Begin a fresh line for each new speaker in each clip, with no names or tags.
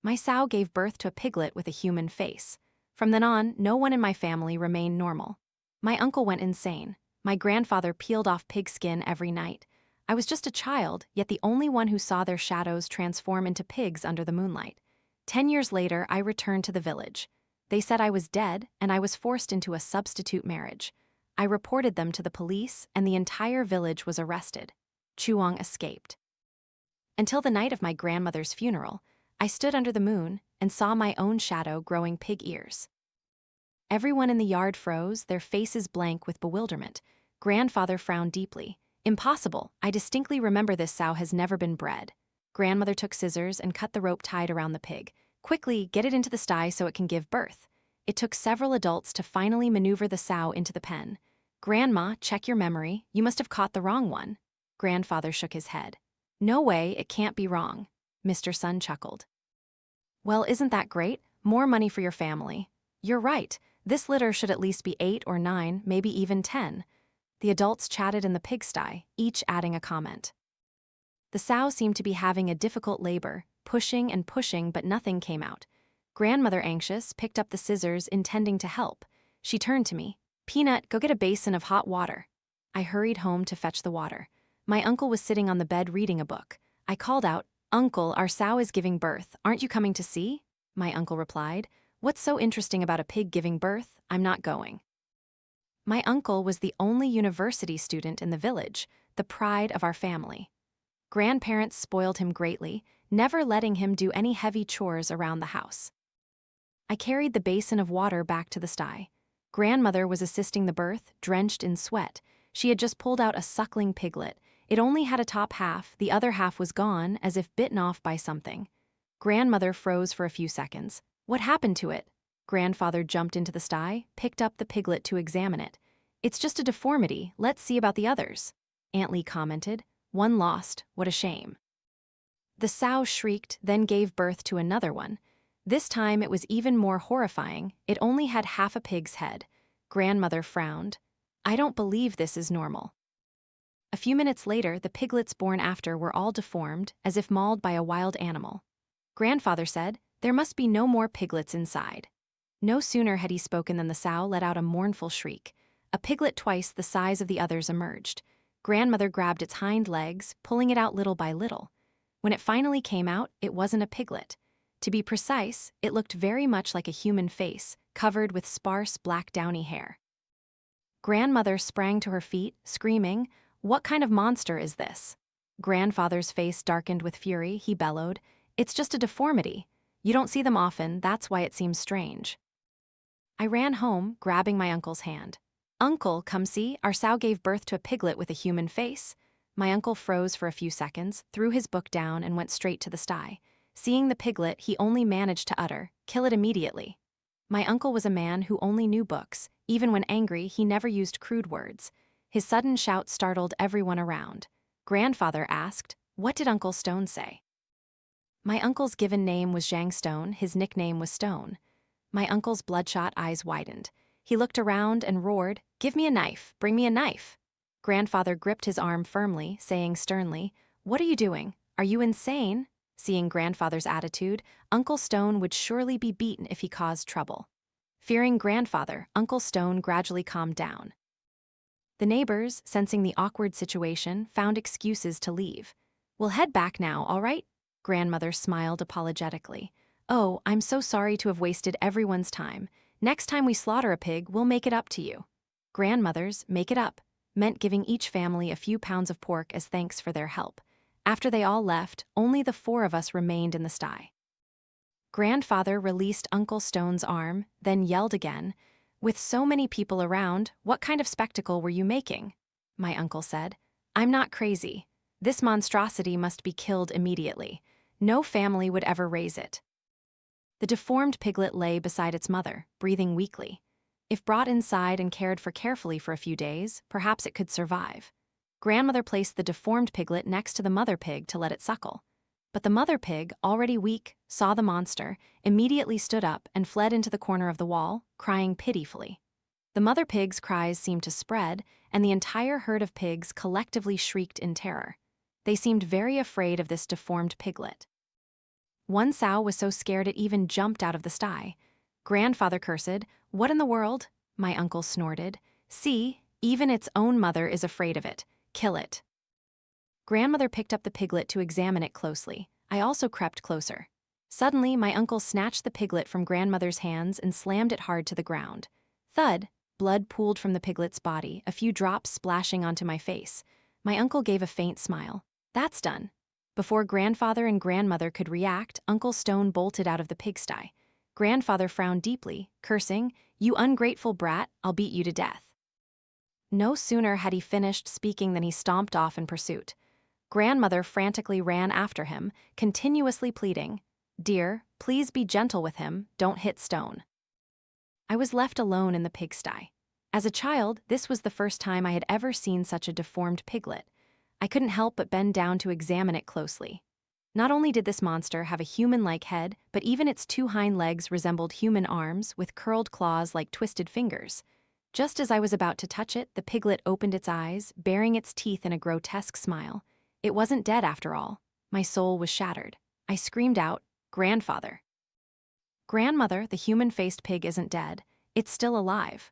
My sow gave birth to a piglet with a human face. From then on, no one in my family remained normal. My uncle went insane. My grandfather peeled off pig skin every night. I was just a child, yet the only one who saw their shadows transform into pigs under the moonlight. 10 years later, I returned to the village. They said I was dead, and I was forced into a substitute marriage. I reported them to the police, and the entire village was arrested. Chuang escaped. Until the night of my grandmother's funeral, I stood under the moon and saw my own shadow growing pig ears. Everyone in the yard froze, their faces blank with bewilderment. Grandfather frowned deeply. Impossible, I distinctly remember this sow has never been bred. Grandmother took scissors and cut the rope tied around the pig. Quickly, get it into the sty so it can give birth. It took several adults to finally maneuver the sow into the pen. Grandma, check your memory, you must have caught the wrong one. Grandfather shook his head. No way, it can't be wrong. Mr. Sun chuckled. Well, isn't that great? More money for your family. You're right, this litter should at least be 8 or 9, maybe even 10. The adults chatted in the pigsty, each adding a comment. The sow seemed to be having a difficult labor, pushing and pushing, but nothing came out. Grandmother, anxious, picked up the scissors, intending to help. She turned to me. Peanut, go get a basin of hot water. I hurried home to fetch the water. My uncle was sitting on the bed reading a book. I called out, Uncle, our sow is giving birth. Aren't you coming to see? My uncle replied, What's so interesting about a pig giving birth? I'm not going. My uncle was the only university student in the village, the pride of our family. Grandparents spoiled him greatly, never letting him do any heavy chores around the house. I carried the basin of water back to the sty. Grandmother was assisting the birth, drenched in sweat. She had just pulled out a suckling piglet. It only had a top half, the other half was gone, as if bitten off by something. Grandmother froze for a few seconds. What happened to it? Grandfather jumped into the sty, picked up the piglet to examine it. It's just a deformity, let's see about the others. Aunt Lee commented. One lost, what a shame. The sow shrieked, then gave birth to another one. This time it was even more horrifying, it only had half a pig's head. Grandmother frowned. I don't believe this is normal. A few minutes later, the piglets born after were all deformed, as if mauled by a wild animal. Grandfather said, There must be no more piglets inside. No sooner had he spoken than the sow let out a mournful shriek. A piglet twice the size of the others emerged. Grandmother grabbed its hind legs, pulling it out little by little. When it finally came out, it wasn't a piglet. To be precise, it looked very much like a human face, covered with sparse black downy hair. Grandmother sprang to her feet, screaming, What kind of monster is this? Grandfather's face darkened with fury, he bellowed, It's just a deformity. You don't see them often, that's why it seems strange. I ran home, grabbing my uncle's hand. Uncle, come see, our sow gave birth to a piglet with a human face. My uncle froze for a few seconds, threw his book down and went straight to the sty. Seeing the piglet, he only managed to utter, Kill it immediately. My uncle was a man who only knew books. Even when angry, he never used crude words. His sudden shout startled everyone around. Grandfather asked, What did Uncle Stone say? My uncle's given name was Zhang Stone, his nickname was Stone. My uncle's bloodshot eyes widened. He looked around and roared, Give me a knife, bring me a knife. Grandfather gripped his arm firmly, saying sternly, What are you doing? Are you insane? Seeing Grandfather's attitude, Uncle Stone would surely be beaten if he caused trouble. Fearing Grandfather, Uncle Stone gradually calmed down. The neighbors, sensing the awkward situation, found excuses to leave. We'll head back now, all right? Grandmother smiled apologetically. Oh, I'm so sorry to have wasted everyone's time. Next time we slaughter a pig, we'll make it up to you. Grandmother's make it up meant giving each family a few pounds of pork as thanks for their help. After they all left, only the 4 of us remained in the sty. Grandfather released Uncle Stone's arm, then yelled again, With so many people around, what kind of spectacle were you making? My uncle said, I'm not crazy. This monstrosity must be killed immediately. No family would ever raise it. The deformed piglet lay beside its mother, breathing weakly. If brought inside and cared for carefully for a few days, perhaps it could survive. Grandmother placed the deformed piglet next to the mother pig to let it suckle. But the mother pig, already weak, saw the monster, immediately stood up and fled into the corner of the wall, crying pitifully. The mother pig's cries seemed to spread, and the entire herd of pigs collectively shrieked in terror. They seemed very afraid of this deformed piglet. One sow was so scared it even jumped out of the sty. Grandfather cursed, "What in the world?" My uncle snorted. "See, even its own mother is afraid of it. Kill it." Grandmother picked up the piglet to examine it closely. I also crept closer. Suddenly, my uncle snatched the piglet from grandmother's hands and slammed it hard to the ground. Thud! Blood pooled from the piglet's body, a few drops splashing onto my face. My uncle gave a faint smile. "That's done." Before grandfather and grandmother could react, Uncle Stone bolted out of the pigsty. Grandfather frowned deeply, cursing, "You ungrateful brat, I'll beat you to death." No sooner had he finished speaking than he stomped off in pursuit. Grandmother frantically ran after him, continuously pleading, "Dear, please be gentle with him, don't hit Stone." I was left alone in the pigsty. As a child, this was the first time I had ever seen such a deformed piglet. I couldn't help but bend down to examine it closely. Not only did this monster have a human-like head, but even its two hind legs resembled human arms with curled claws like twisted fingers. Just as I was about to touch it, the piglet opened its eyes, baring its teeth in a grotesque smile. It wasn't dead after all. My soul was shattered. I screamed out, "Grandfather!" "Grandmother, the human-faced pig isn't dead. It's still alive."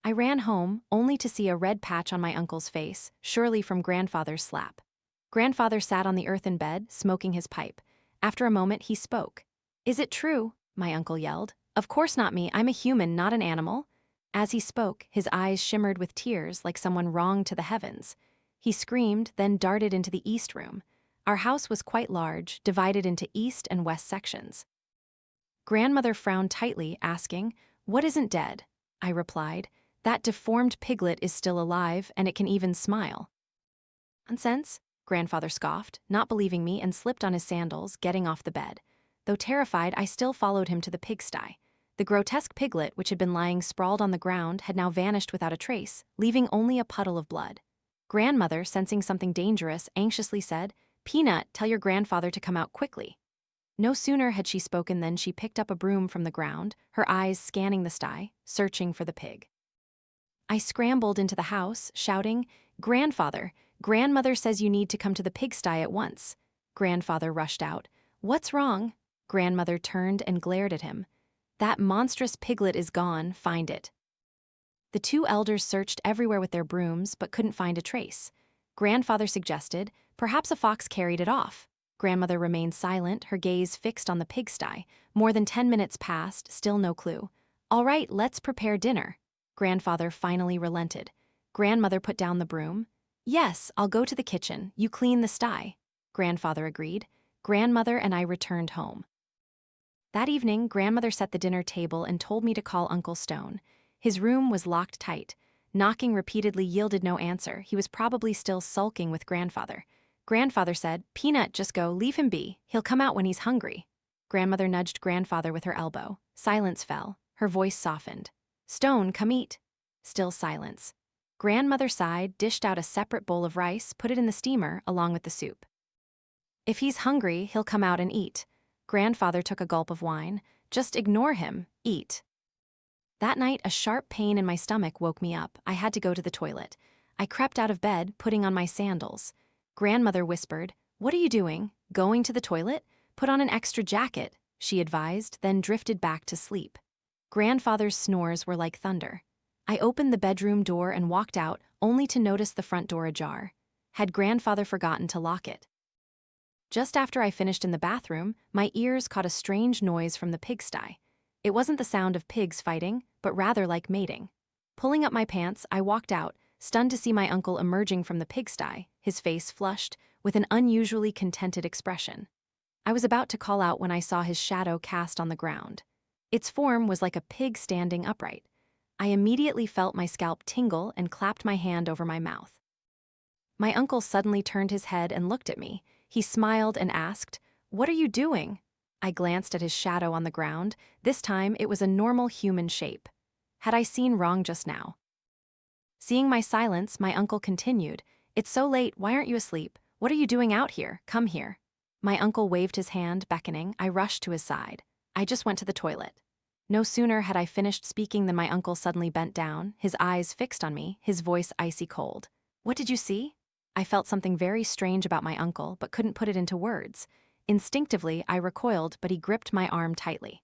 I ran home, only to see a red patch on my uncle's face, surely from grandfather's slap. Grandfather sat on the earthen bed, smoking his pipe. After a moment, he spoke. "Is it true?" my uncle yelled. "Of course not me, I'm a human, not an animal." As he spoke, his eyes shimmered with tears like someone wronged to the heavens. He screamed, then darted into the east room. Our house was quite large, divided into east and west sections. Grandmother frowned tightly, asking, "What isn't dead?" I replied, "That deformed piglet is still alive, and it can even smile." "Nonsense," grandfather scoffed, not believing me, and slipped on his sandals, getting off the bed. Though terrified, I still followed him to the pigsty. The grotesque piglet, which had been lying sprawled on the ground, had now vanished without a trace, leaving only a puddle of blood. Grandmother, sensing something dangerous, anxiously said, "Peanut, tell your grandfather to come out quickly." No sooner had she spoken than she picked up a broom from the ground, her eyes scanning the sty, searching for the pig. I scrambled into the house, shouting, "Grandfather, grandmother says you need to come to the pigsty at once." Grandfather rushed out. "What's wrong?" Grandmother turned and glared at him. "That monstrous piglet is gone, find it." The two elders searched everywhere with their brooms, but couldn't find a trace. Grandfather suggested, "Perhaps a fox carried it off." Grandmother remained silent, her gaze fixed on the pigsty. More than 10 minutes passed, still no clue. "All right, let's prepare dinner." Grandfather finally relented. Grandmother put down the broom. "Yes, I'll go to the kitchen, you clean the sty." Grandfather agreed. Grandmother and I returned home. That evening, grandmother set the dinner table and told me to call Uncle Stone. His room was locked tight. Knocking repeatedly yielded no answer. He was probably still sulking with grandfather. Grandfather said, "Peanut, just go, leave him be. He'll come out when he's hungry." Grandmother nudged grandfather with her elbow. Silence fell. Her voice softened. "Stone, come eat." Still silence. Grandmother sighed, dished out a separate bowl of rice, put it in the steamer, along with the soup. "If he's hungry, he'll come out and eat." Grandfather took a gulp of wine. "Just ignore him. Eat." That night, a sharp pain in my stomach woke me up. I had to go to the toilet. I crept out of bed, putting on my sandals. Grandmother whispered, "What are you doing? Going to the toilet? Put on an extra jacket," she advised, then drifted back to sleep. Grandfather's snores were like thunder. I opened the bedroom door and walked out, only to notice the front door ajar. Had grandfather forgotten to lock it? Just after I finished in the bathroom, my ears caught a strange noise from the pigsty. It wasn't the sound of pigs fighting, but rather like mating. Pulling up my pants, I walked out, stunned to see my uncle emerging from the pigsty, his face flushed, with an unusually contented expression. I was about to call out when I saw his shadow cast on the ground. Its form was like a pig standing upright. I immediately felt my scalp tingle and clapped my hand over my mouth. My uncle suddenly turned his head and looked at me. He smiled and asked, "What are you doing?" I glanced at his shadow on the ground. This time, it was a normal human shape. Had I seen wrong just now? Seeing my silence, my uncle continued, "It's so late, why aren't you asleep? What are you doing out here? Come here." My uncle waved his hand, beckoning. I rushed to his side. "I just went to the toilet." No sooner had I finished speaking than my uncle suddenly bent down, his eyes fixed on me, his voice icy cold. "What did you see?" I felt something very strange about my uncle, but couldn't put it into words. Instinctively, I recoiled, but he gripped my arm tightly.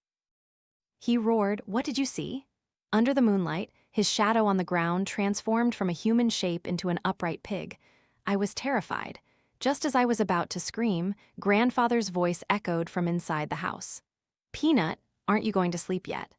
He roared, "What did you see?" Under the moonlight, his shadow on the ground transformed from a human shape into an upright pig. I was terrified. Just as I was about to scream, Grandfather's voice echoed from inside the house. "Peanut, aren't you going to sleep yet?"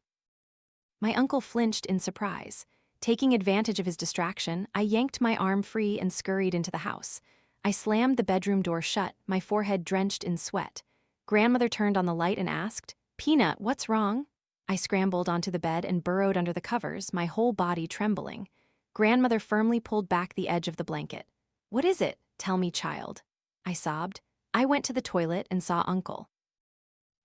My uncle flinched in surprise. Taking advantage of his distraction, I yanked my arm free and scurried into the house. I slammed the bedroom door shut, my forehead drenched in sweat. Grandmother turned on the light and asked, "Peanut, what's wrong?" I scrambled onto the bed and burrowed under the covers, my whole body trembling. Grandmother firmly pulled back the edge of the blanket. "What is it? Tell me, child," I sobbed. I went to the toilet and saw Uncle.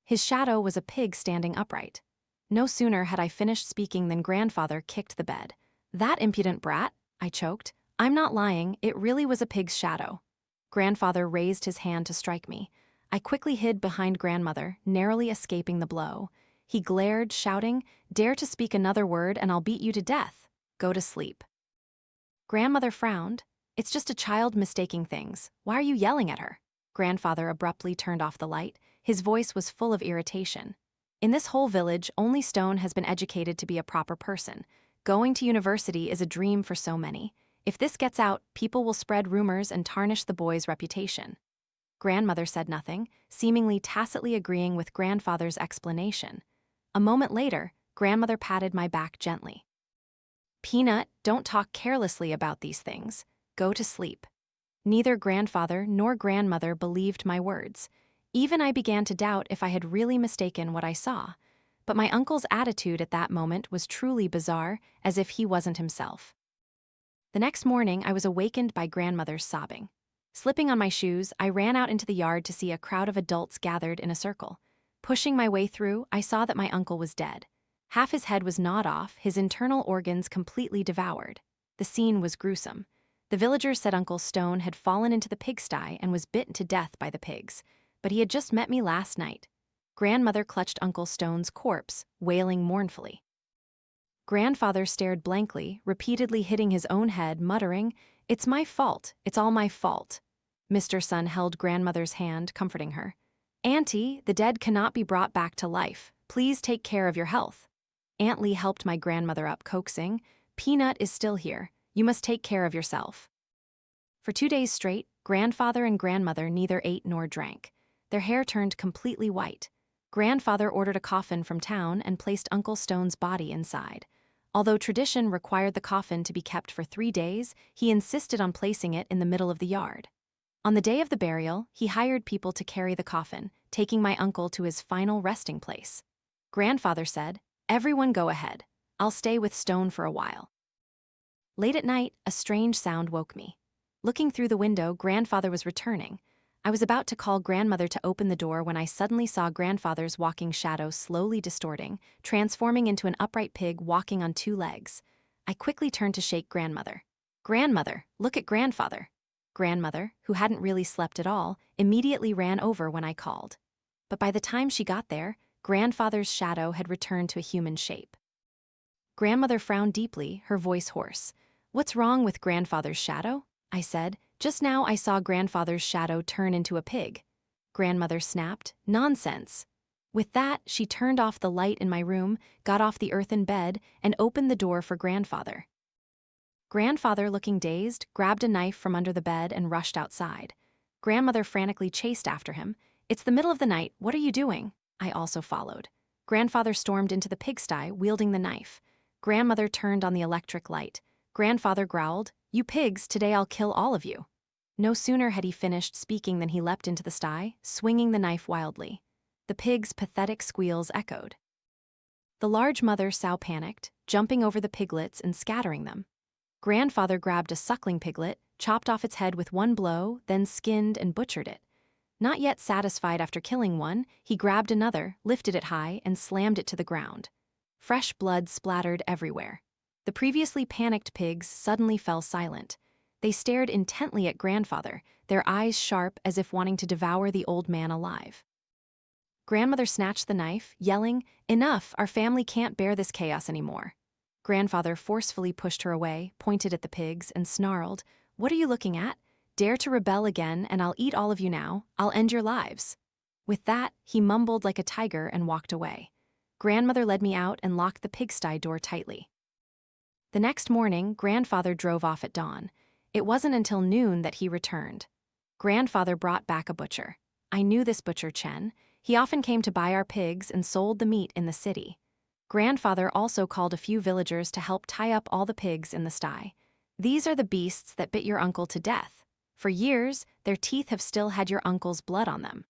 His shadow was a pig standing upright. No sooner had I finished speaking than Grandfather kicked the bed. "That impudent brat," I choked. "I'm not lying, it really was a pig's shadow." Grandfather raised his hand to strike me. I quickly hid behind Grandmother, narrowly escaping the blow. He glared, shouting, "Dare to speak another word and I'll beat you to death. Go to sleep." Grandmother frowned. "It's just a child mistaking things. Why are you yelling at her?" Grandfather abruptly turned off the light. His voice was full of irritation. "In this whole village, only Stone has been educated to be a proper person. Going to university is a dream for so many. If this gets out, people will spread rumors and tarnish the boy's reputation." Grandmother said nothing, seemingly tacitly agreeing with Grandfather's explanation. A moment later, Grandmother patted my back gently. "Peanut, don't talk carelessly about these things. Go to sleep." Neither Grandfather nor Grandmother believed my words. Even I began to doubt if I had really mistaken what I saw. But my uncle's attitude at that moment was truly bizarre, as if he wasn't himself. The next morning, I was awakened by Grandmother's sobbing. Slipping on my shoes, I ran out into the yard to see a crowd of adults gathered in a circle. Pushing my way through, I saw that my uncle was dead. Half his head was gnawed off, his internal organs completely devoured. The scene was gruesome. The villagers said Uncle Stone had fallen into the pigsty and was bitten to death by the pigs, but he had just met me last night. Grandmother clutched Uncle Stone's corpse, wailing mournfully. Grandfather stared blankly, repeatedly hitting his own head, muttering, "It's my fault, it's all my fault." Mr. Sun held Grandmother's hand, comforting her. "Auntie, the dead cannot be brought back to life. Please take care of your health." Aunt Lee helped my grandmother up, coaxing, "Peanut is still here. You must take care of yourself." For 2 days straight, Grandfather and Grandmother neither ate nor drank. Their hair turned completely white. Grandfather ordered a coffin from town and placed Uncle Stone's body inside. Although tradition required the coffin to be kept for 3 days, he insisted on placing it in the middle of the yard. On the day of the burial, he hired people to carry the coffin, taking my uncle to his final resting place. Grandfather said, "Everyone go ahead. I'll stay with Stone for a while." Late at night, a strange sound woke me. Looking through the window, Grandfather was returning. I was about to call Grandmother to open the door when I suddenly saw Grandfather's walking shadow slowly distorting, transforming into an upright pig walking on 2 legs. I quickly turned to shake Grandmother. "Grandmother, look at Grandfather." Grandmother, who hadn't really slept at all, immediately ran over when I called. But by the time she got there, Grandfather's shadow had returned to a human shape. Grandmother frowned deeply, her voice hoarse. "What's wrong with Grandfather's shadow?" I said. "Just now I saw Grandfather's shadow turn into a pig." Grandmother snapped, "Nonsense." With that, she turned off the light in my room, got off the earthen bed, and opened the door for Grandfather. Grandfather, looking dazed, grabbed a knife from under the bed and rushed outside. Grandmother frantically chased after him. "It's the middle of the night, what are you doing?" I also followed. Grandfather stormed into the pigsty, wielding the knife. Grandmother turned on the electric light. Grandfather growled, "You pigs, today I'll kill all of you." No sooner had he finished speaking than he leapt into the sty, swinging the knife wildly. The pigs' pathetic squeals echoed. The large mother sow panicked, jumping over the piglets and scattering them. Grandfather grabbed a suckling piglet, chopped off its head with one blow, then skinned and butchered it. Not yet satisfied after killing one, he grabbed another, lifted it high, and slammed it to the ground. Fresh blood splattered everywhere. The previously panicked pigs suddenly fell silent. They stared intently at Grandfather, their eyes sharp as if wanting to devour the old man alive. Grandmother snatched the knife, yelling, "Enough, our family can't bear this chaos anymore." Grandfather forcefully pushed her away, pointed at the pigs, and snarled, "What are you looking at? Dare to rebel again, and I'll eat all of you now. I'll end your lives." With that, he mumbled like a tiger and walked away. Grandmother led me out and locked the pigsty door tightly. The next morning, Grandfather drove off at dawn. It wasn't until noon that he returned. Grandfather brought back a butcher. I knew this butcher, Chen. He often came to buy our pigs and sold the meat in the city. Grandfather also called a few villagers to help tie up all the pigs in the sty. These are the beasts that bit your uncle to death. For years, their teeth have still had your uncle's blood on them.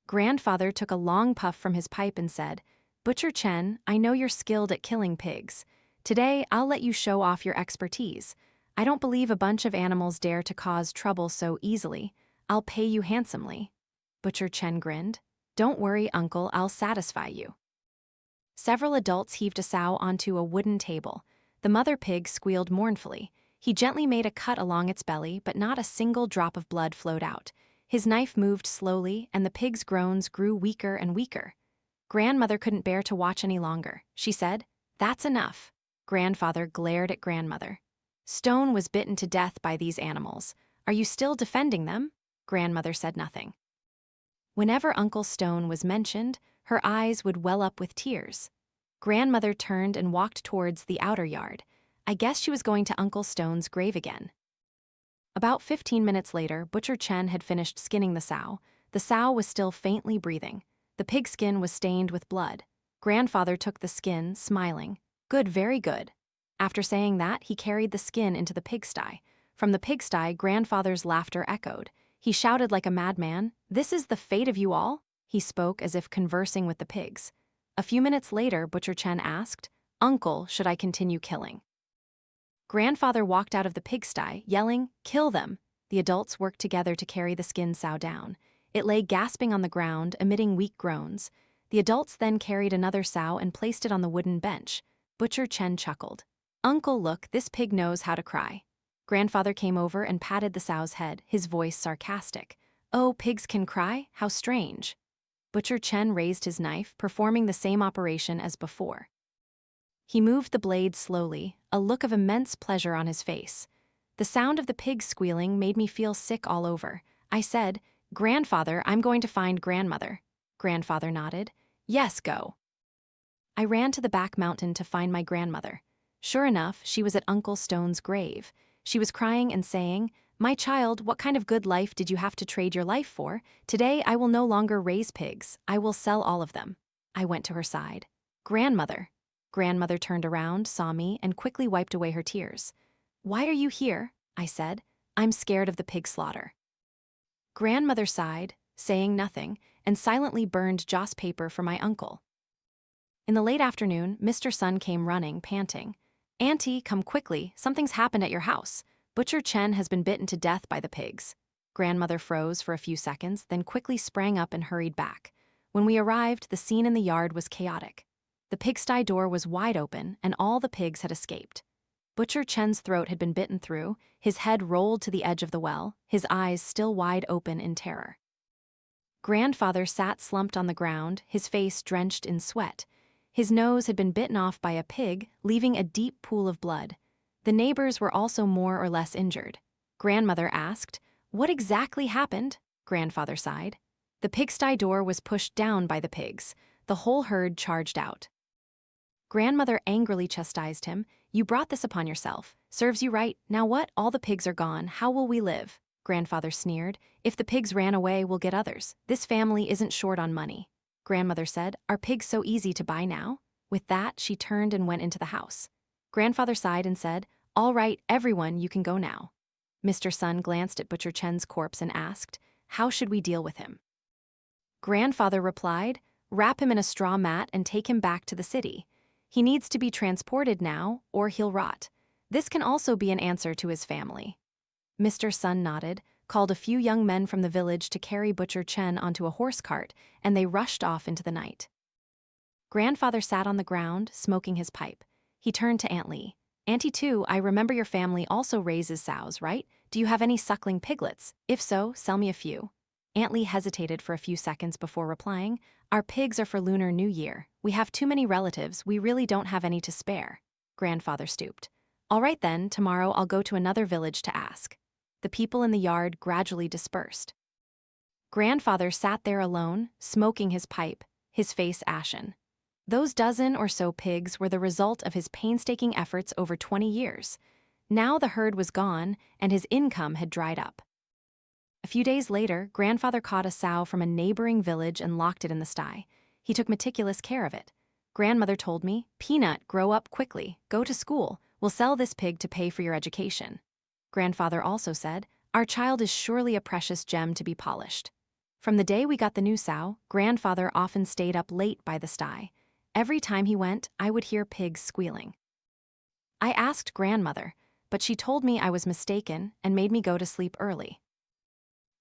Grandfather took a long puff from his pipe and said, "Butcher Chen, I know you're skilled at killing pigs. Today, I'll let you show off your expertise. I don't believe a bunch of animals dare to cause trouble so easily. I'll pay you handsomely." Butcher Chen grinned. "Don't worry, uncle, I'll satisfy you." Several adults heaved a sow onto a wooden table. The mother pig squealed mournfully. He gently made a cut along its belly, but not a single drop of blood flowed out. His knife moved slowly, and the pig's groans grew weaker and weaker. Grandmother couldn't bear to watch any longer. She said, "That's enough." Grandfather glared at grandmother. "Stone was bitten to death by these animals. Are you still defending them?" Grandmother said nothing. Whenever Uncle Stone was mentioned, her eyes would well up with tears. Grandmother turned and walked towards the outer yard. I guess she was going to Uncle Stone's grave again. About 15 minutes later, Butcher Chen had finished skinning the sow. The sow was still faintly breathing. The pig skin was stained with blood. Grandfather took the skin, smiling. "Good, very good." After saying that, he carried the skin into the pigsty. From the pigsty, Grandfather's laughter echoed. He shouted like a madman, "This is the fate of you all?" He spoke as if conversing with the pigs. A few minutes later, Butcher Chen asked, "Uncle, should I continue killing?" Grandfather walked out of the pigsty, yelling, "Kill them!" The adults worked together to carry the skinned sow down. It lay gasping on the ground, emitting weak groans. The adults then carried another sow and placed it on the wooden bench. Butcher Chen chuckled. "Uncle, look, this pig knows how to cry." Grandfather came over and patted the sow's head, his voice sarcastic. "Oh, pigs can cry? How strange." Butcher Chen raised his knife, performing the same operation as before. He moved the blade slowly, a look of immense pleasure on his face. The sound of the pig squealing made me feel sick all over. I said, "Grandfather, I'm going to find grandmother." Grandfather nodded. "Yes, go." I ran to the back mountain to find my grandmother. Sure enough, she was at Uncle Stone's grave. She was crying and saying, "My child, what kind of good life did you have to trade your life for? Today I will no longer raise pigs. I will sell all of them." I went to her side. "Grandmother." Grandmother turned around, saw me, and quickly wiped away her tears. "Why are you here?" I said. "I'm scared of the pig slaughter." Grandmother sighed, saying nothing, and silently burned joss paper for my uncle. In the late afternoon, Mr. Sun came running, panting. "Auntie, come quickly, something's happened at your house. Butcher Chen has been bitten to death by the pigs." Grandmother froze for a few seconds, then quickly sprang up and hurried back. When we arrived, the scene in the yard was chaotic. The pigsty door was wide open, and all the pigs had escaped. Butcher Chen's throat had been bitten through, his head rolled to the edge of the well, his eyes still wide open in terror. Grandfather sat slumped on the ground, his face drenched in sweat. His nose had been bitten off by a pig, leaving a deep pool of blood. The neighbors were also more or less injured. Grandmother asked, "What exactly happened?" Grandfather sighed. The pigsty door was pushed down by the pigs. The whole herd charged out. Grandmother angrily chastised him. "You brought this upon yourself. Serves you right. Now what? All the pigs are gone. How will we live?" Grandfather sneered. "If the pigs ran away, we'll get others. This family isn't short on money." Grandmother said, "Are pigs so easy to buy now?" With that, she turned and went into the house. Grandfather sighed and said, "All right, everyone, you can go now." Mr. Sun glanced at Butcher Chen's corpse and asked, "How should we deal with him?" Grandfather replied, "Wrap him in a straw mat and take him back to the city. He needs to be transported now, or he'll rot. This can also be an answer to his family." Mr. Sun nodded, called a few young men from the village to carry Butcher Chen onto a horse cart, and they rushed off into the night. Grandfather sat on the ground, smoking his pipe. He turned to Aunt Lee. "Auntie too, I remember your family also raises sows, right? Do you have any suckling piglets? If so, sell me a few." Aunt Lee hesitated for a few seconds before replying, "Our pigs are for Lunar New Year. We have too many relatives, we really don't have any to spare." Grandfather stooped. "All right then, tomorrow I'll go to another village to ask." The people in the yard gradually dispersed. Grandfather sat there alone, smoking his pipe, his face ashen. Those dozen or so pigs were the result of his painstaking efforts over 20 years. Now the herd was gone, and his income had dried up. A few days later, Grandfather caught a sow from a neighboring village and locked it in the sty. He took meticulous care of it. Grandmother told me, "Peanut, grow up quickly, go to school, we'll sell this pig to pay for your education." Grandfather also said, "Our child is surely a precious gem to be polished." From the day we got the new sow, Grandfather often stayed up late by the sty. Every time he went, I would hear pigs squealing. I asked Grandmother, but she told me I was mistaken and made me go to sleep early.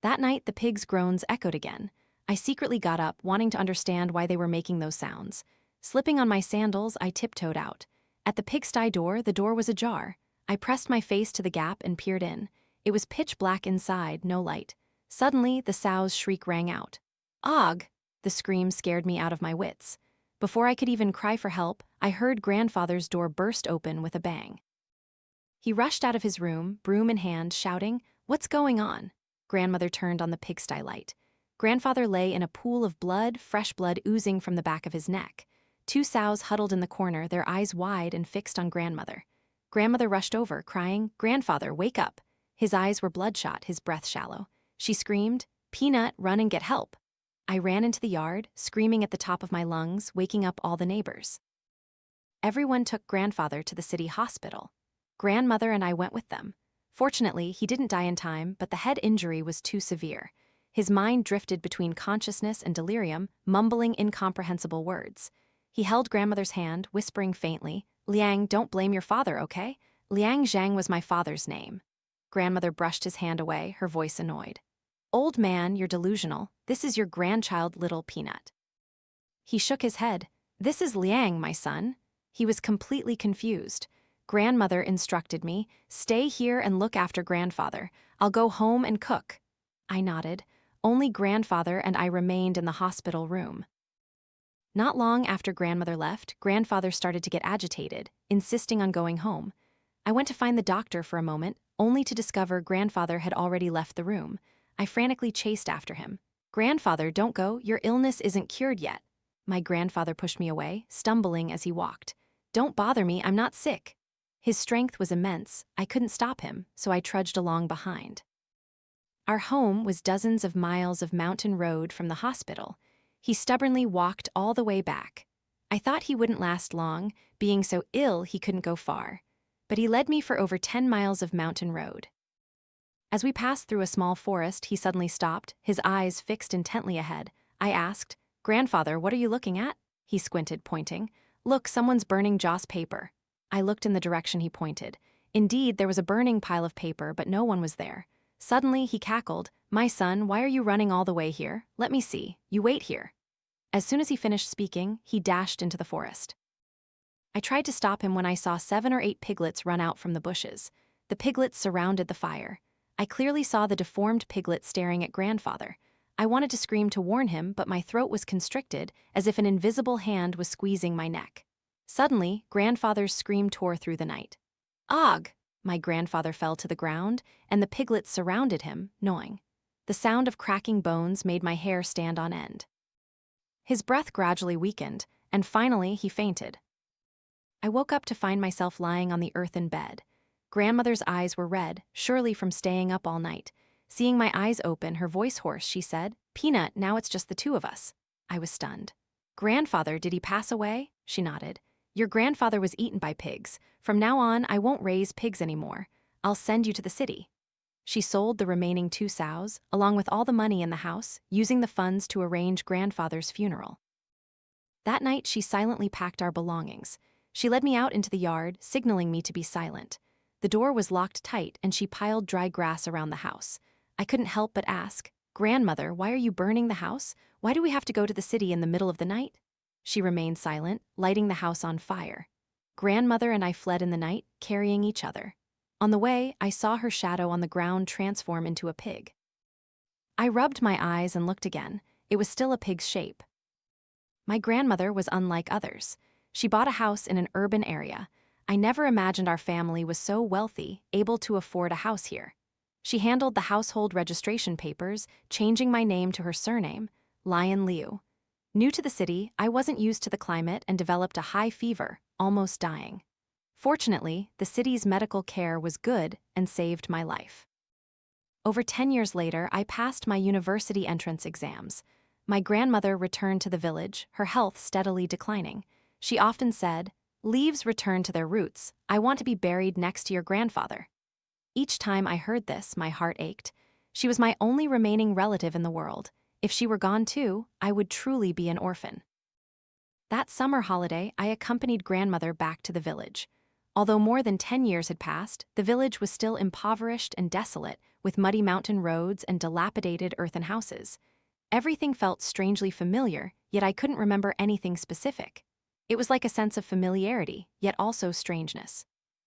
That night, the pigs' groans echoed again. I secretly got up, wanting to understand why they were making those sounds. Slipping on my sandals, I tiptoed out. At the pigsty door, the door was ajar. I pressed my face to the gap and peered in. It was pitch black inside, no light. Suddenly, the sow's shriek rang out. "Og!" The scream scared me out of my wits. Before I could even cry for help, I heard Grandfather's door burst open with a bang. He rushed out of his room, broom in hand, shouting, "What's going on?" Grandmother turned on the pigsty light. Grandfather lay in a pool of blood, fresh blood oozing from the back of his neck. Two sows huddled in the corner, their eyes wide and fixed on Grandmother. Grandmother rushed over, crying, "Grandfather, wake up!" His eyes were bloodshot, his breath shallow. She screamed, "Peanut, run and get help!" I ran into the yard, screaming at the top of my lungs, waking up all the neighbors. Everyone took Grandfather to the city hospital. Grandmother and I went with them. Fortunately, he didn't die in time, but the head injury was too severe. His mind drifted between consciousness and delirium, mumbling incomprehensible words. He held Grandmother's hand, whispering faintly, "Liang, don't blame your father, okay? Liang Zhang was my father's name." Grandmother brushed his hand away, her voice annoyed. "Old man, you're delusional. This is your grandchild, little Peanut." He shook his head. "This is Liang, my son." He was completely confused. Grandmother instructed me, "Stay here and look after Grandfather. I'll go home and cook." I nodded. Only Grandfather and I remained in the hospital room. Not long after Grandmother left, Grandfather started to get agitated, insisting on going home. I went to find the doctor for a moment, only to discover Grandfather had already left the room. I frantically chased after him. "Grandfather, don't go, your illness isn't cured yet." My grandfather pushed me away, stumbling as he walked. "Don't bother me, I'm not sick." His strength was immense. I couldn't stop him, so I trudged along behind. Our home was dozens of miles of mountain road from the hospital. He stubbornly walked all the way back. I thought he wouldn't last long, being so ill he couldn't go far. But he led me for over 10 miles of mountain road. As we passed through a small forest, he suddenly stopped, his eyes fixed intently ahead. I asked, "Grandfather, what are you looking at?" He squinted, pointing. "Look, someone's burning Joss paper." I looked in the direction he pointed. Indeed, there was a burning pile of paper, but no one was there. Suddenly, he cackled, "My son, why are you running all the way here? Let me see. You wait here." As soon as he finished speaking, he dashed into the forest. I tried to stop him when I saw 7 or 8 piglets run out from the bushes. The piglets surrounded the fire. I clearly saw the deformed piglet staring at Grandfather. I wanted to scream to warn him, but my throat was constricted, as if an invisible hand was squeezing my neck. Suddenly, Grandfather's scream tore through the night. "Og!" My grandfather fell to the ground, and the piglets surrounded him, gnawing. The sound of cracking bones made my hair stand on end. His breath gradually weakened, and finally he fainted. I woke up to find myself lying on the earthen bed. Grandmother's eyes were red, surely from staying up all night. Seeing my eyes open, her voice hoarse, she said, "Peanut, now it's just the two of us." I was stunned. "Grandfather, did he pass away?" She nodded. "Your grandfather was eaten by pigs. From now on, I won't raise pigs anymore. I'll send you to the city." She sold the remaining 2 sows, along with all the money in the house, using the funds to arrange Grandfather's funeral. That night, she silently packed our belongings. She led me out into the yard, signaling me to be silent. The door was locked tight, and she piled dry grass around the house. I couldn't help but ask, "Grandmother, why are you burning the house? Why do we have to go to the city in the middle of the night?" She remained silent, lighting the house on fire. Grandmother and I fled in the night, carrying each other. On the way, I saw her shadow on the ground transform into a pig. I rubbed my eyes and looked again. It was still a pig's shape. My grandmother was unlike others. She bought a house in an urban area. I never imagined our family was so wealthy, able to afford a house here. She handled the household registration papers, changing my name to her surname, Lion Liu. New to the city, I wasn't used to the climate and developed a high fever, almost dying. Fortunately, the city's medical care was good and saved my life. Over 10 years later, I passed my university entrance exams. My grandmother returned to the village, her health steadily declining. She often said, "Leaves return to their roots. I want to be buried next to your grandfather." Each time I heard this, my heart ached. She was my only remaining relative in the world. If she were gone too, I would truly be an orphan. That summer holiday, I accompanied grandmother back to the village. Although more than 10 years had passed, the village was still impoverished and desolate, with muddy mountain roads and dilapidated earthen houses. Everything felt strangely familiar, yet I couldn't remember anything specific. It was like a sense of familiarity, yet also strangeness.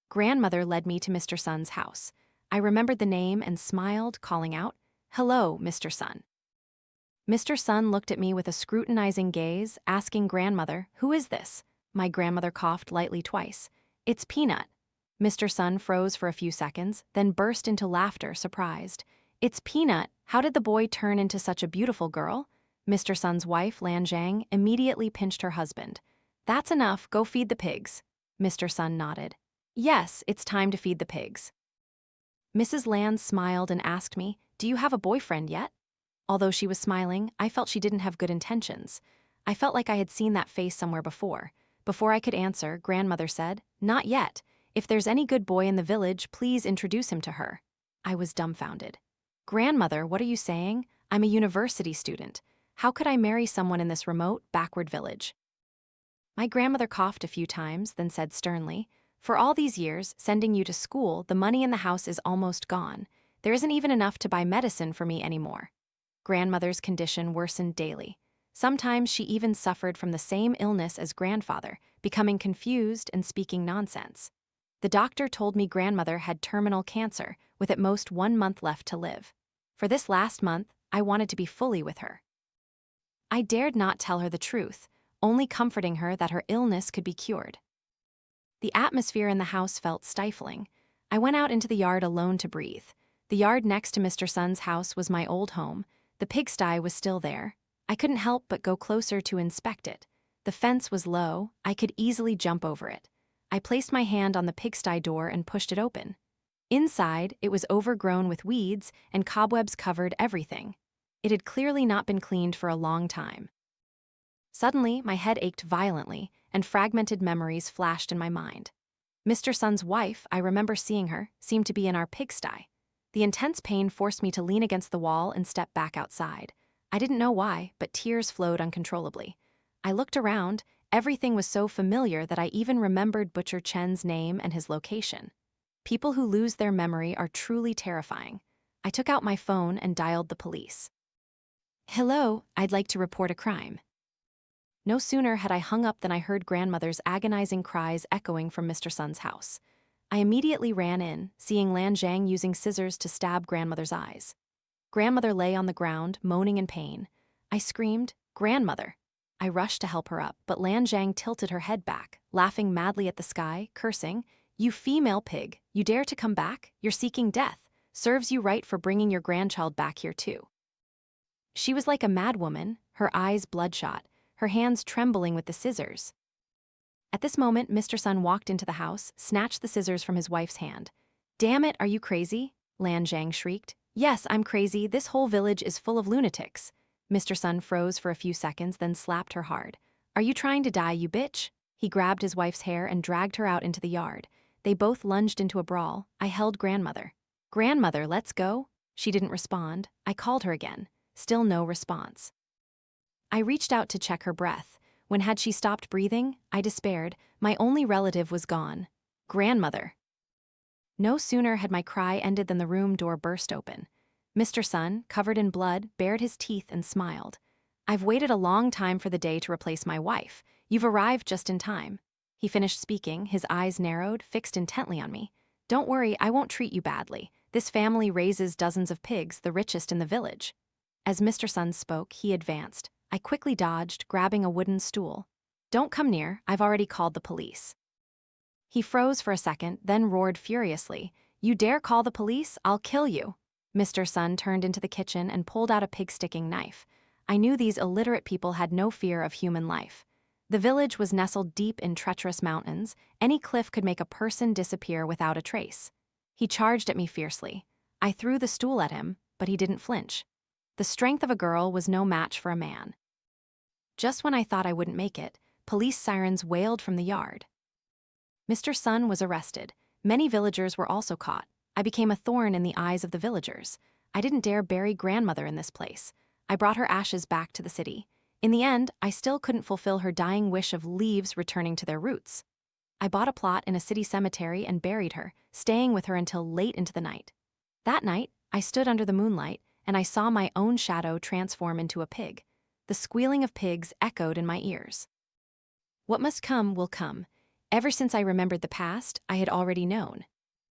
Grandmother led me to Mr. Sun's house. I remembered the name and smiled, calling out, "Hello, Mr. Sun." Mr. Sun looked at me with a scrutinizing gaze, asking grandmother, "Who is this?" My grandmother coughed lightly twice. "It's Peanut." Mr. Sun froze for a few seconds, then burst into laughter, surprised. "It's Peanut. How did the boy turn into such a beautiful girl?" Mr. Sun's wife, Lan Zhang, immediately pinched her husband. "That's enough, go feed the pigs." Mr. Sun nodded. "Yes, it's time to feed the pigs." Mrs. Lan smiled and asked me, "Do you have a boyfriend yet?" Although she was smiling, I felt she didn't have good intentions. I felt like I had seen that face somewhere before. Before I could answer, grandmother said, "Not yet. If there's any good boy in the village, please introduce him to her." I was dumbfounded. "Grandmother, what are you saying? I'm a university student. How could I marry someone in this remote, backward village?" My grandmother coughed a few times, then said sternly, "For all these years, sending you to school, the money in the house is almost gone. There isn't even enough to buy medicine for me anymore." Grandmother's condition worsened daily. Sometimes she even suffered from the same illness as grandfather, becoming confused and speaking nonsense. The doctor told me grandmother had terminal cancer, with at most 1 month left to live. For this last month, I wanted to be fully with her. I dared not tell her the truth, only comforting her that her illness could be cured. The atmosphere in the house felt stifling. I went out into the yard alone to breathe. The yard next to Mr. Sun's house was my old home. The pigsty was still there. I couldn't help but go closer to inspect it. The fence was low. I could easily jump over it. I placed my hand on the pigsty door and pushed it open. Inside, it was overgrown with weeds and cobwebs covered everything. It had clearly not been cleaned for a long time. Suddenly, my head ached violently, and fragmented memories flashed in my mind. Mr. Sun's wife, I remember seeing her, seemed to be in our pigsty. The intense pain forced me to lean against the wall and step back outside. I didn't know why, but tears flowed uncontrollably. I looked around. Everything was so familiar that I even remembered Butcher Chen's name and his location. People who lose their memory are truly terrifying. I took out my phone and dialed the police. "Hello, I'd like to report a crime." No sooner had I hung up than I heard grandmother's agonizing cries echoing from Mr. Sun's house. I immediately ran in, seeing Lan Zhang using scissors to stab grandmother's eyes. Grandmother lay on the ground, moaning in pain. I screamed, "Grandmother!" I rushed to help her up, but Lan Zhang tilted her head back, laughing madly at the sky, cursing, "You female pig, you dare to come back? You're seeking death. Serves you right for bringing your grandchild back here too." She was like a madwoman, her eyes bloodshot, her hands trembling with the scissors. At this moment, Mr. Sun walked into the house, snatched the scissors from his wife's hand. "Damn it, are you crazy?" Lan Zhang shrieked. "Yes, I'm crazy. This whole village is full of lunatics." Mr. Sun froze for a few seconds, then slapped her hard. "Are you trying to die, you bitch?" He grabbed his wife's hair and dragged her out into the yard. They both lunged into a brawl. I held grandmother. "Grandmother, let's go." She didn't respond. I called her again. Still no response. I reached out to check her breath. When had she stopped breathing? I despaired. My only relative was gone. Grandmother. No sooner had my cry ended than the room door burst open. Mr. Sun, covered in blood, bared his teeth and smiled. "I've waited a long time for the day to replace my wife. You've arrived just in time." He finished speaking, his eyes narrowed, fixed intently on me. "Don't worry, I won't treat you badly. This family raises dozens of pigs, the richest in the village." As Mr. Sun spoke, he advanced. I quickly dodged, grabbing a wooden stool. "Don't come near, I've already called the police." He froze for a second, then roared furiously. "You dare call the police? I'll kill you." Mr. Sun turned into the kitchen and pulled out a pig-sticking knife. I knew these illiterate people had no fear of human life. The village was nestled deep in treacherous mountains. Any cliff could make a person disappear without a trace. He charged at me fiercely. I threw the stool at him, but he didn't flinch. The strength of a girl was no match for a man. Just when I thought I wouldn't make it, police sirens wailed from the yard. Mr. Sun was arrested. Many villagers were also caught. I became a thorn in the eyes of the villagers. I didn't dare bury grandmother in this place. I brought her ashes back to the city. In the end, I still couldn't fulfill her dying wish of leaves returning to their roots. I bought a plot in a city cemetery and buried her, staying with her until late into the night. That night, I stood under the moonlight, and I saw my own shadow transform into a pig. The squealing of pigs echoed in my ears. What must come will come. Ever since I remembered the past, I had already known.